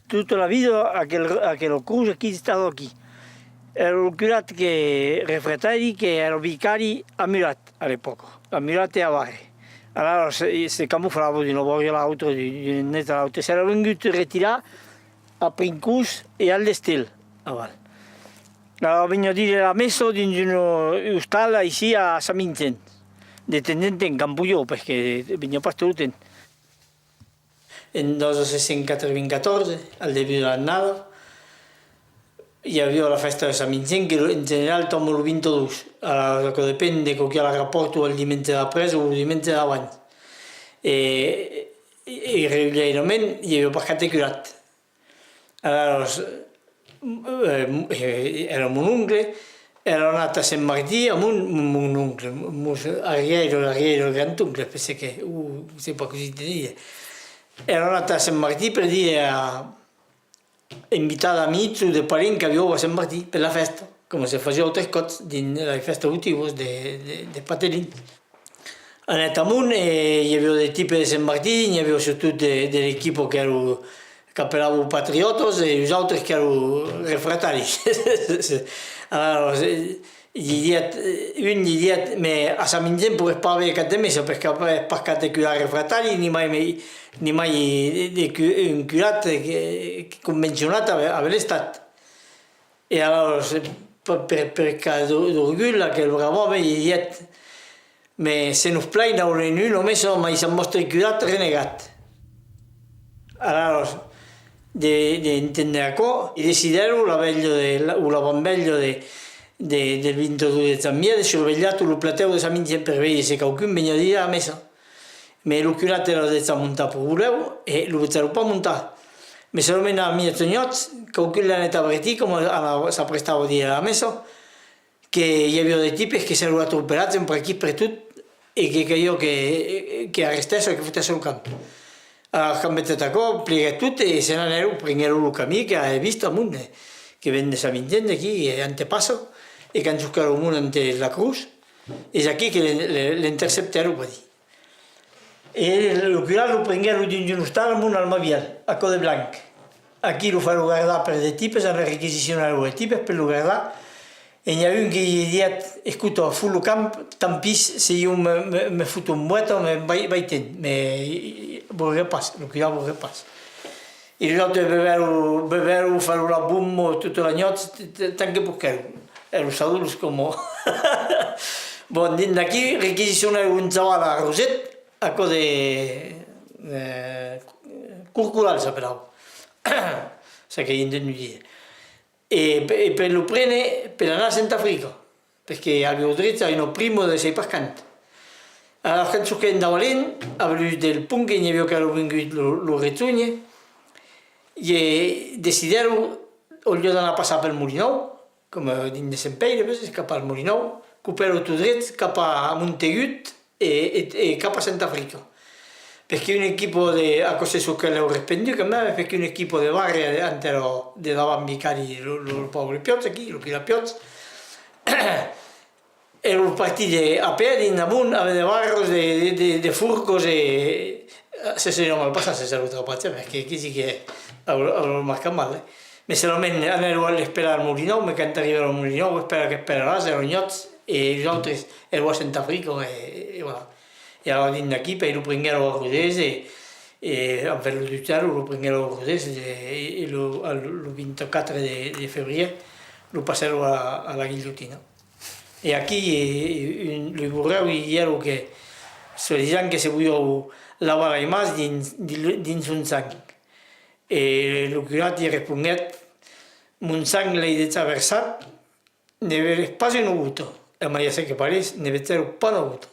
tutta la vita aquel cruz aquí stato aquí. Ero il curat che refrattari che ero vicari a Murat all'epoca, a Murat e a Vare. Allora si camuffava di nuovo l'auto, di l'auto. Si era venuto a ritirare a Princus e all'Estel. Allora veniva a dire la messa di un stallo ici a Saminten, detendente in Campuyo, perché veniva pastoruto. En 1994, al début de l'annada, hi havia la festa de Sant Vincent, que en general tommo el 22, que depèn de que la rapporto el diumenge després o el diumenge d'abans. I regularment hi havia pescat de curat. Aleshores, era mon oncle, era anat a Sant Martí amb mon oncle, arriero, grand oncle, penso que, no sé pas così te dire. Era anat a Sant Martí per dire a invitare amici o de parenti che avevo a Sant Martí per la festa, come se faceva tres cots dins les festes votives de Patelin. Anat amunt hi havia de tipus de Sant Martí, hi havia sobretot de l'equip que apelava patriotes i els altres que eren refrataris. Allora, un gli diet, ma a Sant Vincent pouvait pas avere cap de messa perché aveva pescat de curat refratari ni mai un curat convenzionat aveva l'estat. E allora, per d'orgull, que el bravo gli diet, ma se nos plai n'auren messa, ma s'han mostrat curat renegat. Allora, d'entendre això, i decidero la bambella del 22 de Sant Mia de sorvegliar tot el plateu de Sant Vincent per veure si qualcun venia a dir a la messa. Ma el curat era de muntar per voleu e lo vaig pas muntar. Ma solament a mi tognots, qualcun l'ha anat a vertir, com s'aprestava a dir a la messa, que hi havia de tipus que s'erano atropellats per aquí per tot e que jo que arrestessin o que fotessin al camp. Allora, han metet d'acord, plegué tot i se n'aneu, prengueu el camí que he vist amunt, que ven de Sant Vincent d'aquí, antepasso, e que han buscat amunt ante la cruz, és aquí que l'intercepteu, va dir. E el curat lo prengueu dins un hostal amunt al Mavial, a Code Blanc. Aquí lo fareu guardar per de tipus, han requisicionat de tipus per lo guardar, e n'hi ha un que gli diet, escuta, fu lo camp, tant pis, si jo me foto un muerto, me vaig ten, me vorrei pas, lo curat vorrei pas. I els altres beveru, faru la bomba tota la nit, tant que puqueu. Els adults com... Bon, dins d'aquí requisicioneu un xaval a Roset, a Code Curcural s'apelava. Sa que hi entendo dire. E per lo prene per anar a Centrafrica, perché avevo dritto a un primo de sei pescant. Allora, quand sorquem de Valent, a velut del punt que n'hi havia que havia vingut lo retugne, i decidero, al lloc d'anar a passar pel Molinou, com dins de Sant Peire, cap al Molinou, copero tot dret cap a Montegut e cap a Centrafrica. Perché un equipo a cose su che l'ho respendido che me, perché un equipo de barrio antero de davan vicari lo povero Piozza qui, lo Pila Piozza. Ero partiti a piedi in amunt, a vedere barros de furcos e se non mal passa se saluta pazza perché qui sì che avevo marcato male. Ma solamente andavo a sperare al Molinò, ma quando arrivavo al Molinò spero che spererà, erano gnots e gli altri ero a Centrafrica e voilà. E allora dins d'aquí poi lo prenguero a Rodese e a Velodutero lo prenguero a Rodese e il 24 de febbraio lo passero a la guillotina. E aquí lo vorreu diero che se diran che se voglio lavare mas dins un sang. E lo curat gli rispondet mon sang l'hai de traversat, ne veres pas un avuto. E ma ja sé que pareix, ne veig pas un avuto.